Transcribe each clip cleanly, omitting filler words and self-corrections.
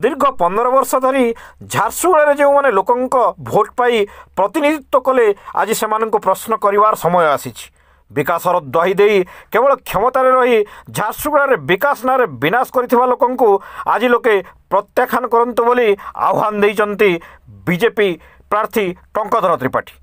दीर्घ 15 वर्ष धरी झारसुगुड़ा जो मैंने लोक भोट पाई प्रतिनिधित्व कले आज से प्रश्न करिवार समय आसीछि। विकासर दही दे केवल क्षमतार रही झारसुगुड़ा विकास नारे विनाश करिथिबा लोकंकु आज लोके प्रत्याख्यान करंतु बोली आह्वान देइचंती बीजेपी प्रार्थी टंकधर त्रिपाठी।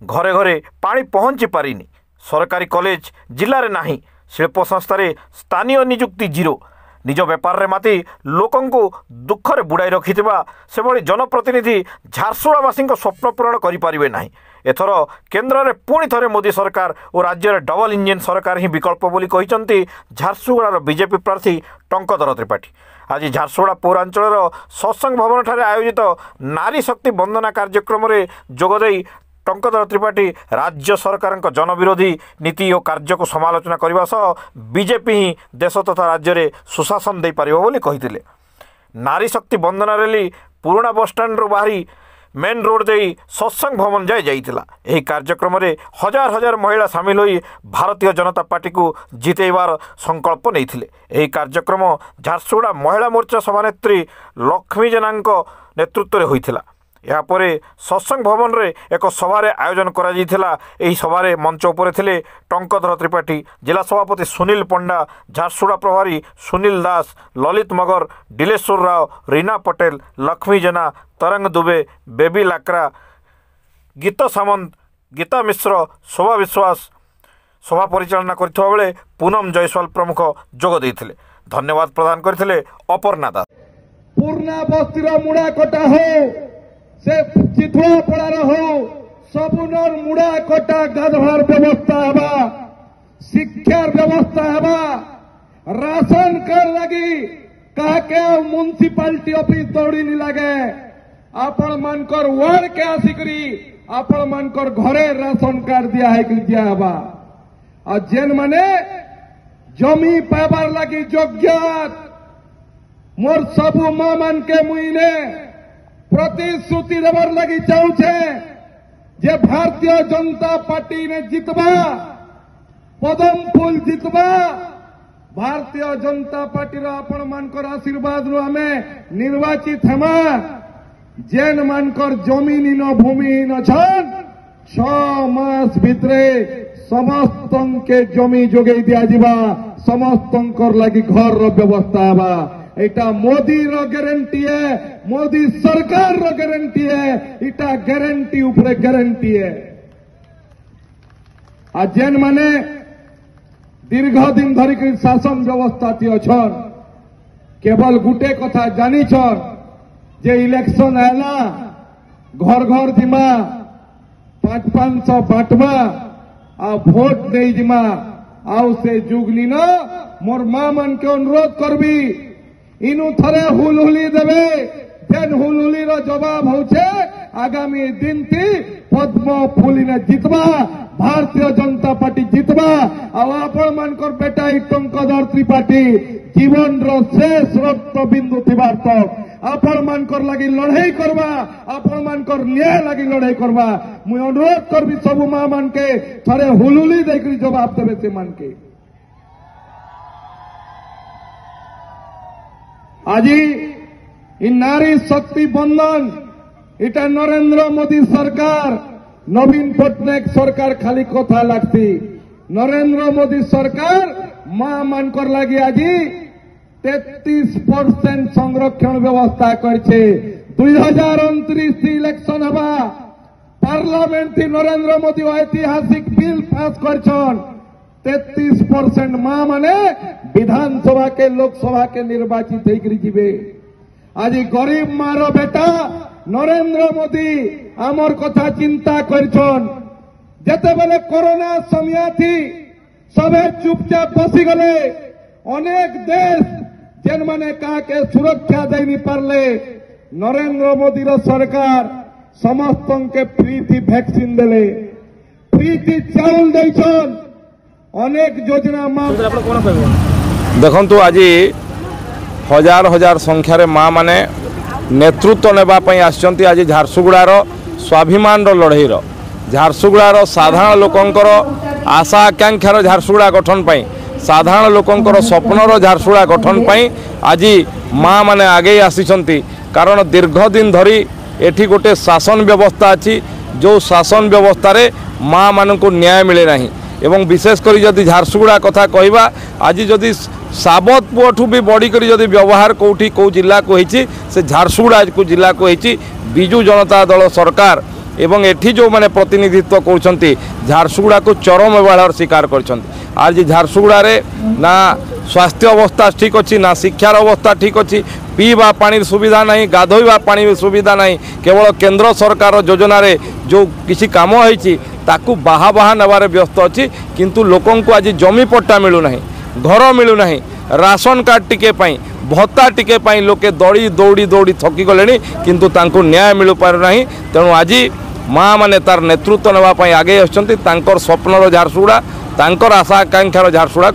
घरे घरे पानी पहुँची पारिनी, सरकारी कॉलेज जिले में नाही, शिल्प संस्थार स्थानीय निजुक्ति जीरो, निज बेपार रे माति लोकंकु दुखरे बुड़ाई रखिथिबा से भली जनप्रतिनिधि झारसुगुड़ावासी स्वप्न पूरण करिपारिबे नाही। एथर केन्द्र में पुणी थरे मोदी सरकार और राज्य में डबल इंजिन सरकार ही विकल्प बोली कहिसंती झारसुगुड़ार बीजेपी प्रार्थी टंकधर त्रिपाठी। आज झारसुगुड़ा पौरांचल सत्संग भवन ठारे आयोजित नारी शक्ति वंदना कार्यक्रम में जोगदे टंकधर त्रिपाठी राज्य सरकार जनविरोधी नीति और कार्य को समालोचना करने सह बीजेपी ही देश तथा राज्य में सुशासन दे पारिबो बोली कहिथिले। नारी शक्ति वंदना रैली पुराना बस स्टैंड रू बाहरी मेन रोड दे सत्संग भवन जाए जाइतिला। एही कार्यक्रम में हजार हजार महिला सामिल होई भारतीय जनता पार्टी को जितेबार संकल्प नैथिले। एही कार्यक्रम झारसुगुड़ा महिला मोर्चा सभानेत्री लक्ष्मी जेनांक नेतृत्व में होइथिला। यापर सत्संग भवन रे एक सभार आयोजन करा जाइथिला। एही सभारे मंच उपरे थिले टंकधर त्रिपाठी, जिला सभापति सुनील पंडा, झारसुगुड़ा प्रभारी सुनील दास, ललित मगर, डिलेश्वर राव, रीना पटेल, लक्ष्मी जेना, तरंग दुबे, बेबी लाकरा, गीता सामंत, गीता मिश्र, शोभा विश्वास सभा परिचालना करथिबा बेले पूनम जयसवाल प्रमुख जोग देइथिले। धन्यवाद प्रदान करथिले अपर्णा दास। पूर्णा बस्तीर मुड़ा कटा हो से चितुआ पड़ार हो सबुनर मुड़ा कटा गाधवार व्यवस्था हवा, शिक्षार व्यवस्था हवा, राशन कार्ड लगी कह के म्युनिसिपालिटी ऑफिस दौड़ी नहीं लगे। आपण मानकर वार्ड के आसिकरी आपण मानकर घरे राशन कार्ड दिया है कि दिया हवा। और जेन माने जमी पाइबार लगी योग्य मोर सबू मां मान के मुईने प्रतिश्रुति देवर लगी चाहूछे जे भारतीय जनता पार्टी ने जितबा पदम फूल जितबा भारतीय जनता पार्टी आपण मानकर आशीर्वाद रू आमे निर्वाचित हेमा। जेन मानकर जमीन न भूमिहीन छन 6 मास भितरे समस्त के जमी जोगई दिया जिबा, समस्त लगी घर रो व्यवस्था हवा। एटा मोदी रो गारंटी है, मोदी सरकार रो गारंटी है, इटा गारंटी उपरे गारंटी है। आ जेन माने दीर्घ दिन धरिक शासन व्यवस्था थी अछन केवल गुटे कथा जानी छन जे इलेक्शन आला घर घर जिमा 500 बांटमा आ वोट नहीं जिमा आउ से जुगनी न मोर मां मन के अनुरोध करबी इनु थरे हुलहुली देवे जेन हुलहुली रो जवाब होछे आगामी दिन थी पद्म फूली ने जितबा, भारतीय जनता पार्टी जितबा। आ आपण मानकर बेटा टंकधर त्रिपाठी जीवन रो शेष रक्त बिंदु थिबार तक आपण मानकर लगी लड़ाई करबा, आपण मानकर न्याय लगी लड़ाई करबा। मुई अनुरोध करबी सबु मां मान के थरे हुलहुली देखि जवाब देवे से मान के। आज इन नारी शक्ति बंधन इटा नरेंद्र मोदी सरकार नवीन पट्टनायक सरकार खाली कथा लगती। नरेंद्र मोदी सरकार मां मानकर लगी आज 33% संरक्षण व्यवस्था करछे। 2029 इलेक्शन हवा पार्लियामेंट थी नरेंद्र मोदी ऐतिहासिक बिल पास करछन। 33% मां माने विधानसभा के लोकसभा के निर्वाचित होकर जीवे। आज गरीब मार बेटा नरेंद्र मोदी आमर कथा चिंता करछन। जेते बेले कोरोना समय थी सबे चुपचाप बसी गले। अनेक देश जेन माने कहा के सुरक्षा दे नहीं पारले नरेंद्र मोदी रो सरकार समस्त के फ्री थी वैक्सीन देले, फ्री थी चाउल देछन, अनेक योजना मां देखंतु आज हजार हजार संख्यार माँ माने नेतृत्व नेबापी आसचंती। आज झारसुगुड़ार स्वाभिमान लड़ई झारसुगुड़ार साधारण लोकंकर आशा आकांक्षार झारसुगुड़ा गठन पाई साधारण लोकंकर स्वप्नर झारसुगुड़ा गठन पाई आज माँ माने आगे आसीचंती कारण दीर्घ दिन धरी एठी गोटे शासन व्यवस्था अच्छी जो शासन व्यवस्था रे माँ मान को न्याय मिले नहीं एवं विशेषकर जदि झारसुगुड़ा कथा कहवा आज जदि साबत पुओठू भी बढ़िक जदि व्यवहार कौटी कौ जिला को होती से झारसुगुड़ा को जिला को होती बिजु जनता दल सरकार एवं एठी जो माने प्रतिनिधित्व कर झारसुगुड़ा को चरम अवहेलार शिकार कर आज झारसुगुड़ा रे ना स्वास्थ्य अवस्था ठीक अच्छी ना शिक्षार अवस्था ठीक अच्छी पीवा पानी सुविधा नहीं गाधोइबा पानी सुविधा नहीं केवल केंद्र सरकार योजना रे जो किसी काम होइछि ताकू बाहा बाहा नबारे व्यस्त अच्छी किंतु लोकं को आज जमी पट्टा मिलू नहीं घर मिलू नहीं राशन कार्ड टिके पाई भत्ता टिके पाई लोके दौड़ी दौड़ी दौड़ी थकी गले किंतु तांको न्याय मिलू पार नहीं तेणु आज माँ माने तार नेतृत्व नेबा पाई आगे आछंती तांकर स्वप्नर झारसुगुड़ा तांकर आशा आकांक्षार झारसुगुड़ा।